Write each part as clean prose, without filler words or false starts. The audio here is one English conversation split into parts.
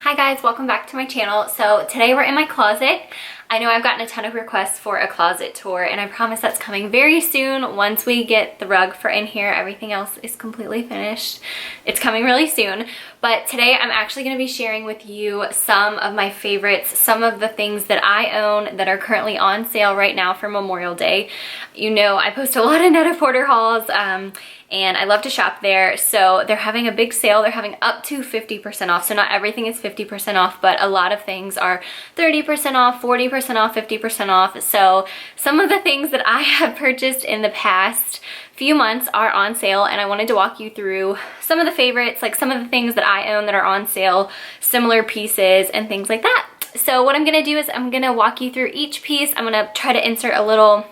Hi guys, welcome back to my channel. So today we're in my closet. I know I've gotten a ton of requests for a closet tour and I promise that's coming very soon. Once we get the rug for in here, everything else is completely finished. It's coming really soon. But today I'm actually going to be sharing with you some of my favorites, some of the things that I own that are currently on sale right now for Memorial Day. You know, I post a lot of Net-a-Porter hauls and I love to shop there. So they're having a big sale. They're having up to 50% off. So not everything is 50% off, but a lot of things are 30% off, 40% off, 50% off. So some of the things that I have purchased in the past few months are on sale, and I wanted to walk you through some of the favorites, like some of the things that I own that are on sale, similar pieces and things like that. So what I'm gonna do is I'm gonna walk you through each piece. I'm gonna try to insert a little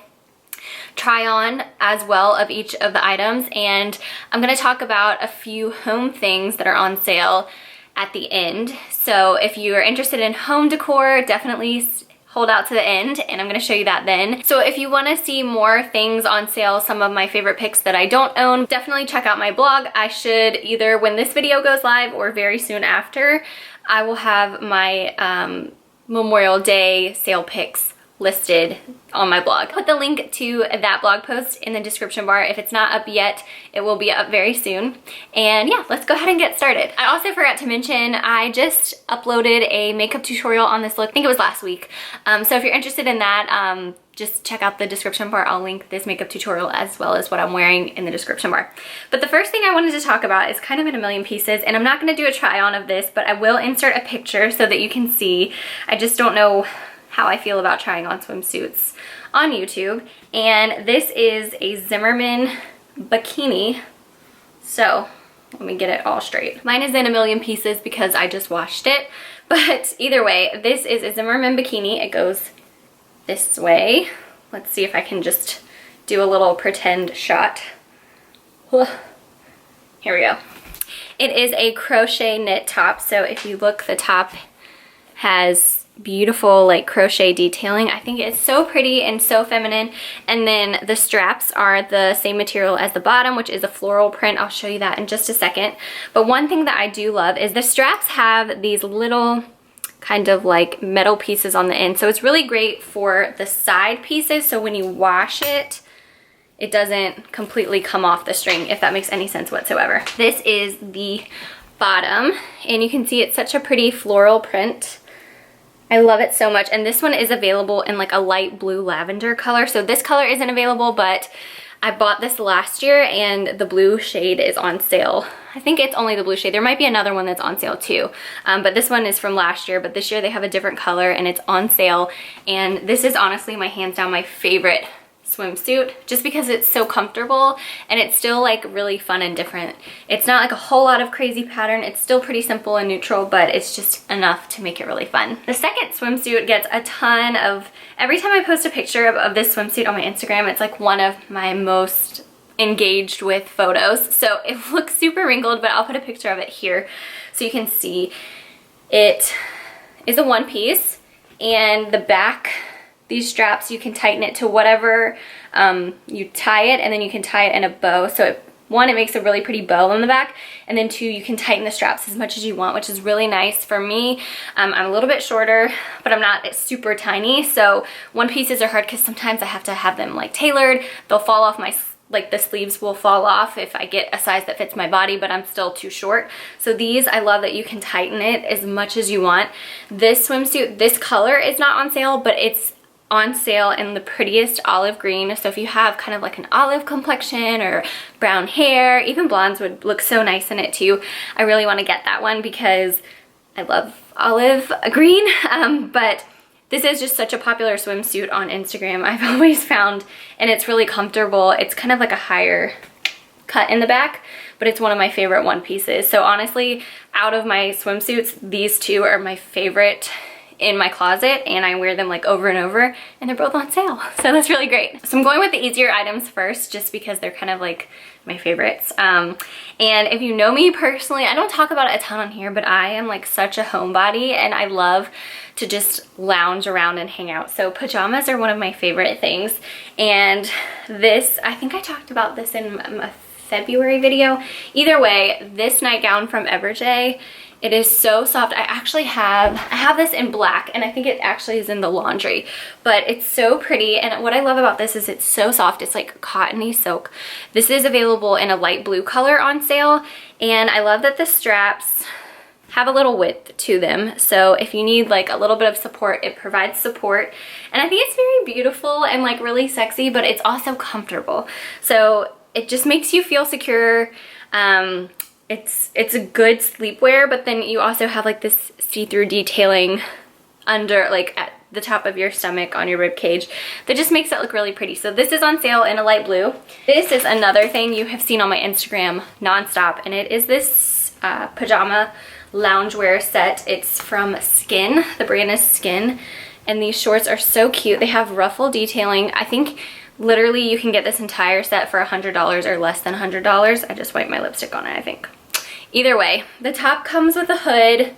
try on as well of each of the items, and I'm going to talk about a few home things that are on sale at the end. So if you are interested in home decor, definitely hold out to the end and I'm going to show you that then. So if you want to see more things on sale, some of my favorite picks that I don't own, definitely check out my blog. I should either when this video goes live or very soon after, I will have my Memorial Day sale picks listed on my blog. Put the link to that blog post in the description bar. If it's not up yet, it will be up very soon. And yeah, let's go ahead and get started. I also forgot to mention, I just uploaded a makeup tutorial on this look. I think it was last week. So if you're interested in that, just check out the description bar. I'll link this makeup tutorial as well as what I'm wearing in the description bar. But the first thing I wanted to talk about is kind of in a million pieces, and I'm not going to do a try on of this, but I will insert a picture so that you can see. I just don't know how I feel about trying on swimsuits on YouTube. And this is a Zimmermann bikini. So let me get it all straight. Mine is in a million pieces because I just washed it. But either way, this is a Zimmermann bikini. It goes this way. Let's see if I can just do a little pretend shot. Here we go. It is a crochet knit top. So if you look, the top has beautiful like crochet detailing. I think it's so pretty and so feminine. And then the straps are the same material as the bottom, which is a floral print. I'll show you that in just a second. But one thing that I do love is the straps have these little kind of like metal pieces on the end. So it's really great for the side pieces. So when you wash it, it doesn't completely come off the string, if that makes any sense whatsoever. This is the bottom, and you can see it's such a pretty floral print. I love it so much, and this one is available in like a light blue lavender color. So this color isn't available, but I bought this last year and the blue shade is on sale. I think it's only the blue shade. There might be another one that's on sale too, but this one is from last year, but this year they have a different color and it's on sale. And this is honestly my hands down my favorite swimsuit, just because it's so comfortable and it's still like really fun and different. It's not like a whole lot of crazy pattern. It's still pretty simple and neutral, but it's just enough to make it really fun. The second swimsuit gets a ton of, every time I post a picture of this swimsuit on my Instagram, it's like one of my most engaged with photos. So it looks super wrinkled, but I'll put a picture of it here so you can see. It is a one piece, and the back, these straps, you can tighten it to whatever you tie it, and then you can tie it in a bow. So one, it makes a really pretty bow on the back, and then two, you can tighten the straps as much as you want, which is really nice for me. I'm a little bit shorter, but I'm not super tiny, so one pieces are hard because sometimes I have to have them like tailored. They'll fall off my, like the sleeves will fall off if I get a size that fits my body, but I'm still too short. So these, I love that you can tighten it as much as you want. This swimsuit, this color is not on sale, but it's on sale in the prettiest olive green. So if you have kind of like an olive complexion or brown hair, even blondes would look so nice in it too. I really want to get that one because I love olive green. But this is just such a popular swimsuit on Instagram, I've always found, and it's really comfortable. It's kind of like a higher cut in the back, but it's one of my favorite one pieces. So honestly, out of my swimsuits, these two are my favorite in my closet, and I wear them like over and over, and they're both on sale, so that's really great. So I'm going with the easier items first, just because they're kind of like my favorites. And if you know me personally, I don't talk about it a ton on here, but I am like such a homebody and I love to just lounge around and hang out. So pajamas are one of my favorite things, and this, I think I talked about this in a February video. Either way, this nightgown from Eberjey It is so soft. I have this in black, and I think it actually is in the laundry, but it's so pretty. And what I love about this is it's so soft. It's like cottony silk. This is available in a light blue color on sale, and I love that the straps have a little width to them. So if you need like a little bit of support, it provides support. And I think it's very beautiful and like really sexy, but it's also comfortable. So it just makes you feel secure. It's a good sleepwear, but then you also have like this see-through detailing under, like at the top of your stomach on your rib cage, that just makes it look really pretty. So this is on sale in a light blue. This is another thing you have seen on my Instagram nonstop, and it is this pajama loungewear set. It's from Skin. The brand is Skin, and these shorts are so cute. They have ruffle detailing. I think literally you can get this entire set for $100 or less than $100. I just wiped my lipstick on it, I think. Either way, the top comes with a hood.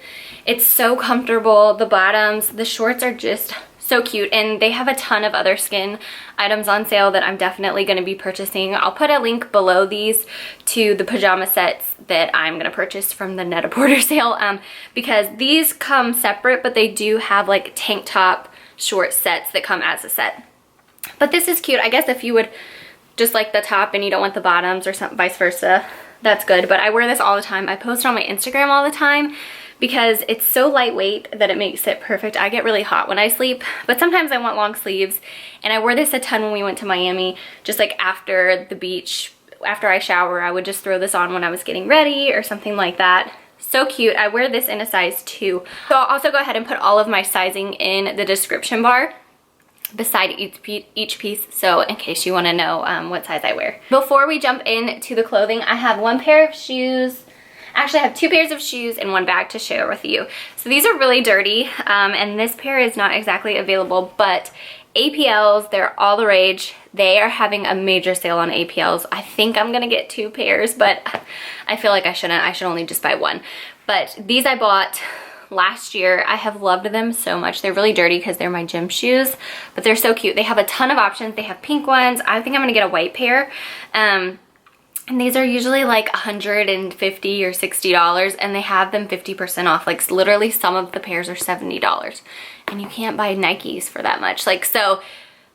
It's so comfortable. The bottoms, the shorts are just so cute, and they have a ton of other Skin items on sale that I'm definitely going to be purchasing. I'll put a link below these to the pajama sets that I'm going to purchase from the Net-a-Porter sale, because these come separate, but they do have like tank top short sets that come as a set. But this is cute. I guess if you would just like the top and you don't want the bottoms or something, vice versa, that's good. But I wear this all the time. I post it on my Instagram all the time because it's so lightweight that it makes it perfect. I get really hot when I sleep, but sometimes I want long sleeves, and I wore this a ton when we went to Miami, just like after the beach. After I shower, I would just throw this on when I was getting ready or something like that. So cute. I wear this in a size 2. So I'll also go ahead and put all of my sizing in the description bar beside each piece, so in case you want to know what size I wear. Before we jump into the clothing, I have one pair of shoes. Actually, I have 2 pairs of shoes and one bag to share with you. So these are really dirty, and this pair is not exactly available, but APLs, they're all the rage. They are having a major sale on APLs. I think I'm gonna get 2 pairs, but I feel like I shouldn't. I should only just buy one. But these I bought last year. I have loved them so much. They're really dirty because they're my gym shoes, but they're so cute. They have a ton of options. They have pink ones. I think I'm gonna get a white pair. And these are usually like $150 or $60, and they have them 50% off. Like literally some of the pairs are $70, and you can't buy Nikes for that much. Like, so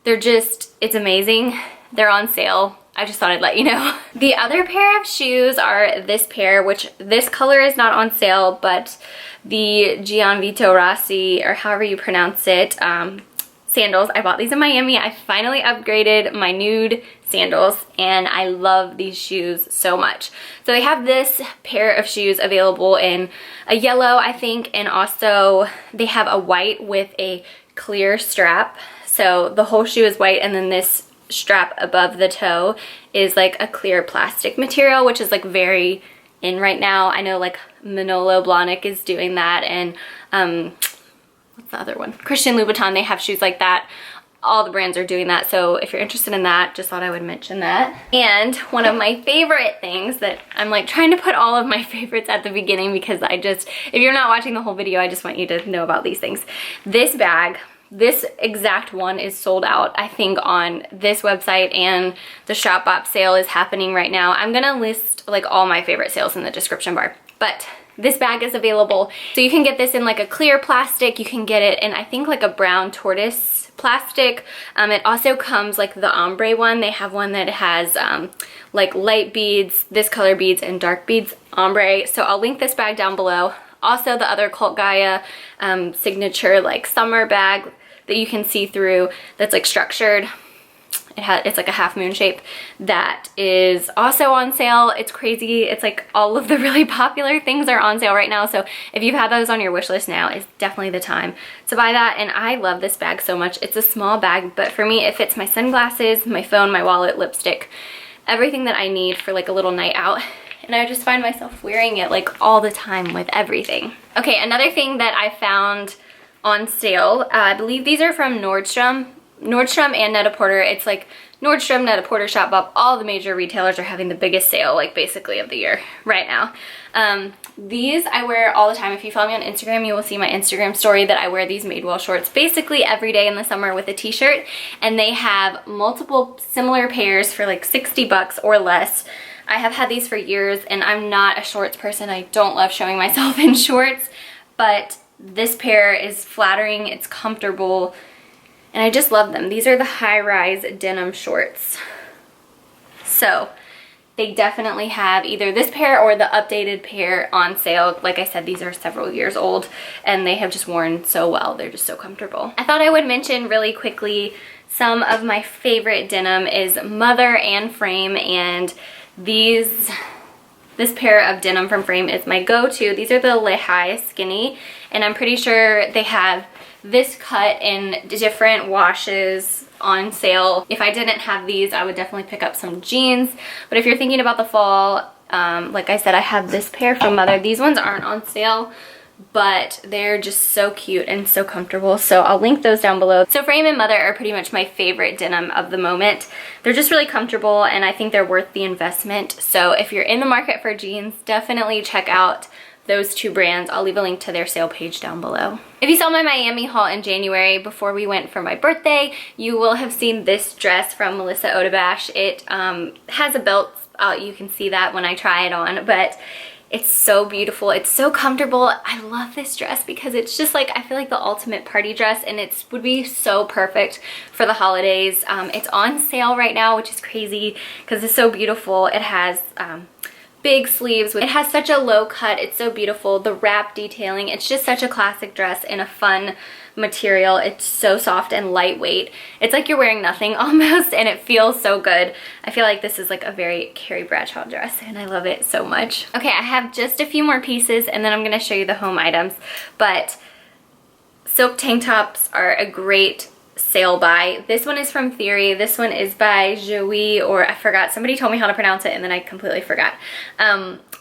they're just, it's amazing. They're on sale. I just thought I'd let you know. The other pair of shoes are this pair, which this color is not on sale, but the Gianvito Rossi, or however you pronounce it, sandals. I bought these in Miami. I finally upgraded my nude sandals, and I love these shoes so much. So they have this pair of shoes available in a yellow, I think, and also they have a white with a clear strap. So the whole shoe is white, and then this strap above the toe is like a clear plastic material, which is like very in right now. I know like Manolo Blahnik is doing that, and what's the other one? Christian Louboutin, they have shoes like that. All the brands are doing that, so if you're interested in that, just thought I would mention that. And one of my favorite things that I'm like trying to put all of my favorites at the beginning, because if you're not watching the whole video, I just want you to know about these things. This bag, this exact one is sold out, I think, on this website, and the Shopbop sale is happening right now. I'm gonna list like all my favorite sales in the description bar, but this bag is available. So you can get this in like a clear plastic. You can get it in, I think, like a brown tortoise plastic. It also comes like the ombre one. They have one that has like light beads, this color beads, and dark beads ombre. So I'll link this bag down below. Also the other Cult Gaia signature like summer bag that you can see through, that's like structured. It's like a half moon shape, that is also on sale. It's crazy. It's like all of the really popular things are on sale right now. So if you've had those on your wish list now, is definitely the time to buy that. And I love this bag so much. It's a small bag, but for me, it fits my sunglasses, my phone, my wallet, lipstick, everything that I need for like a little night out. And I just find myself wearing it like all the time with everything. Okay, another thing that I found on sale, I believe these are from Nordstrom and Net-a-Porter. It's like Nordstrom, Net-a-Porter, Shopbop, all the major retailers are having the biggest sale, like basically of the year right now. These I wear all the time. If you follow me on Instagram, you will see my Instagram story that I wear these Madewell shorts basically every day in the summer with a t-shirt, and they have multiple similar pairs for like $60 or less. I have had these for years, and I'm not a shorts person. I don't love showing myself in shorts, but this pair is flattering, it's comfortable, and I just love them. These are the high-rise denim shorts. So they definitely have either this pair or the updated pair on sale. Like I said, these are several years old and they have just worn so well. They're just so comfortable. I thought I would mention really quickly some of my favorite denim is Mother and Frame, and this pair of denim from Frame is my go-to. These are the Lehigh Skinny, and I'm pretty sure they have this cut in different washes on sale. If I didn't have these, I would definitely pick up some jeans. But if you're thinking about the fall, like I said, I have this pair from Mother. These ones aren't on sale, but they're just so cute and so comfortable. So I'll link those down below. So Frame and Mother are pretty much my favorite denim of the moment. They're just really comfortable, and I think they're worth the investment. So if you're in the market for jeans, definitely check out those two brands. I'll leave a link to their sale page down below. If you saw my Miami haul in January before we went for my birthday, you will have seen this dress from Melissa Odabash. It has a belt. You can see that when I try it on, but it's so beautiful. It's so comfortable. I love this dress because it's just like, I feel like the ultimate party dress, and it would be so perfect for the holidays. It's on sale right now, which is crazy because it's so beautiful. It has big sleeves. It has such a low cut. It's so beautiful. The wrap detailing, it's just such a classic dress in a fun material. It's so soft and lightweight. It's like you're wearing nothing almost, and it feels so good. I feel like this is like a very Carrie Bradshaw dress, and I love it so much. Okay, I have just a few more pieces, and then I'm gonna show you the home items, but silk tank tops are a great sale buy. This one is from Theory. This one is by Joey, or I forgot. Somebody told me how to pronounce it and then I completely forgot.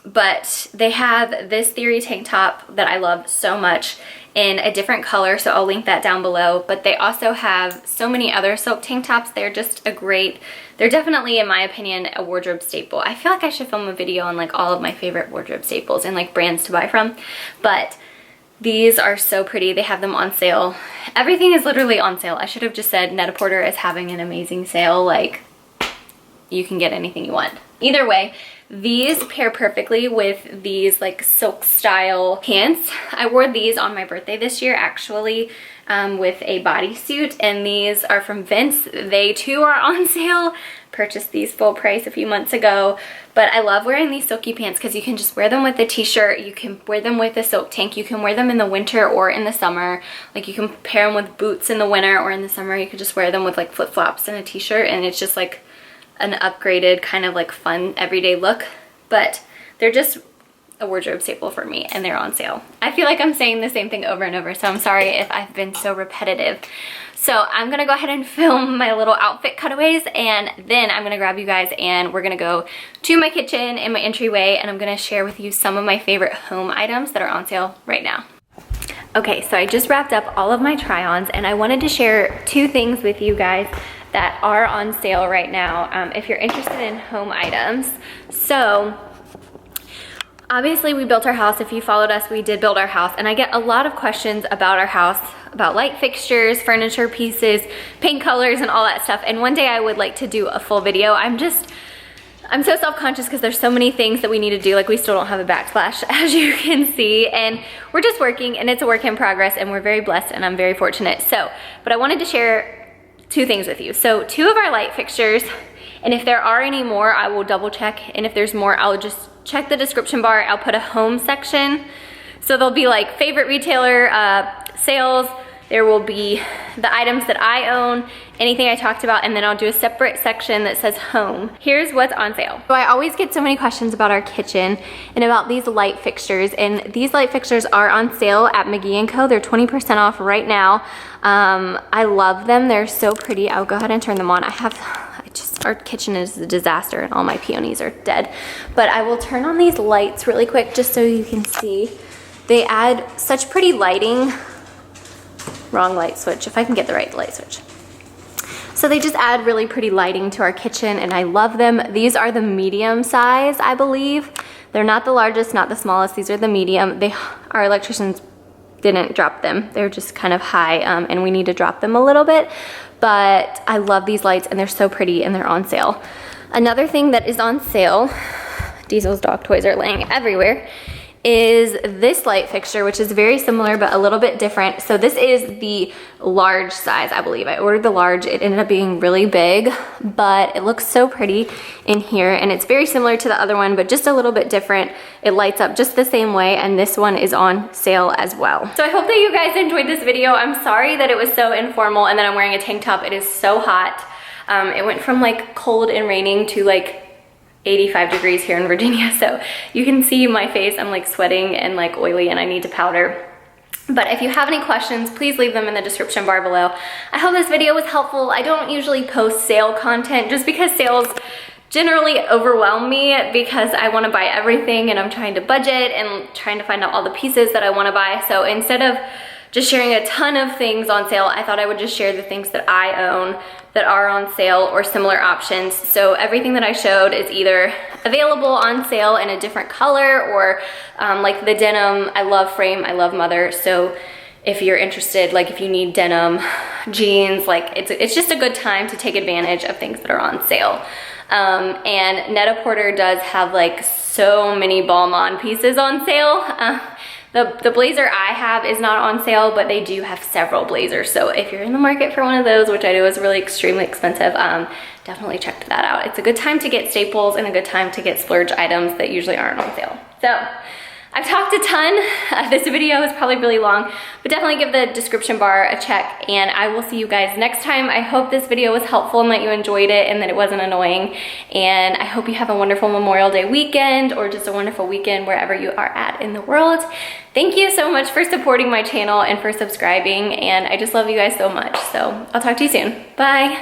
But they have this Theory tank top that I love so much in a different color, so I'll link that down below. But they also have so many other silk tank tops. They're just they're definitely, in my opinion, a wardrobe staple. I feel like I should film a video on like all of my favorite wardrobe staples and like brands to buy from. But these are so pretty. They have them on sale. Everything is literally on sale. I should have just said Net-a-Porter is having an amazing sale. Like, you can get anything you want. Either way, these pair perfectly with these like silk style pants. I wore these on my birthday this year actually with a bodysuit, and these are from Vince. They too are on sale. Purchased these full price a few months ago, but I love wearing these silky pants because you can just wear them with a t-shirt, you can wear them with a silk tank, you can wear them in the winter or in the summer. Like, you can pair them with boots in the winter, or in the summer you could just wear them with like flip-flops and a t-shirt, and it's just like an upgraded kind of like fun everyday look. But they're just a wardrobe staple for me, and they're on sale. I feel like I'm saying the same thing over and over, so I'm sorry if I've been so repetitive. So I'm gonna go ahead and film my little outfit cutaways, and then I'm gonna grab you guys and we're gonna go to my kitchen and my entryway, and I'm gonna share with you some of my favorite home items that are on sale right now. Okay, so I just wrapped up all of my try-ons, and I wanted to share two things with you guys that are on sale right now if you're interested in home items. So obviously we built our house. If you followed us, we did build our house, and I get a lot of questions about our house, about light fixtures, furniture pieces, paint colors, and all that stuff. And one day I would like to do a full video. I'm so self-conscious because there's so many things that we need to do. Like, we still don't have a backsplash, as you can see, and we're just working, and it's a work in progress, and we're very blessed, and I'm very fortunate. So, but I wanted to share two things with you. So, two of our light fixtures, and if there are any more, I will double check, and if there's more, I'll just check the description bar. I'll put a home section. So there'll be like favorite retailer sales. There will be the items that I own, anything I talked about, and then I'll do a separate section that says home. Here's what's on sale. So I always get so many questions about our kitchen and about these light fixtures, and these light fixtures are on sale at McGee & Co. They're 20% off right now. I love them. They're so pretty. I'll go ahead and turn them on. Our kitchen is a disaster and all my peonies are dead. But I will turn on these lights really quick just so you can see. They add such pretty lighting. Wrong light switch, if I can get the right light switch. So they just add really pretty lighting to our kitchen, and I love them. These are the medium size, I believe. They're not the largest, not the smallest. These are the medium. Our electricians didn't drop them. They're just kind of high, and we need to drop them a little bit. But I love these lights, and they're so pretty, and they're on sale. Another thing that is on sale, Diesel's dog toys are laying everywhere, is this light fixture, which is very similar but a little bit different. So this is the large size, I believe. I ordered the large. It ended up being really big, but it looks so pretty in here, and it's very similar to the other one, but just a little bit different. It lights up just the same way, and this one is on sale as well. So I hope that you guys enjoyed this video. I'm sorry that it was so informal and that I'm wearing a tank top. It is so hot. It went from like cold and raining to like 85 degrees here in Virginia, so you can see my face. I'm like sweating and like oily, and I need to powder. But if you have any questions, please leave them in the description bar below. I hope this video was helpful. I don't usually post sale content just because sales generally overwhelm me, because I want to buy everything and I'm trying to budget and trying to find out all the pieces that I want to buy. So instead of just sharing a ton of things on sale, I thought I would just share the things that I own that are on sale or similar options. So everything that I showed is either available on sale in a different color, or like the denim, I love frame, I love mother. So if you're interested, like if you need denim jeans, like it's just a good time to take advantage of things that are on sale. And Net-a-Porter does have like so many Balmain pieces on sale. The blazer I have is not on sale, but they do have several blazers. So if you're in the market for one of those, which I know is really extremely expensive, definitely check that out. It's a good time to get staples and a good time to get splurge items that usually aren't on sale. So I've talked a ton. This video is probably really long, but definitely give the description bar a check, and I will see you guys next time. I hope this video was helpful and that you enjoyed it and that it wasn't annoying. And I hope you have a wonderful Memorial Day weekend, or just a wonderful weekend wherever you are at in the world. Thank you so much for supporting my channel and for subscribing, and I just love you guys so much. So I'll talk to you soon. Bye.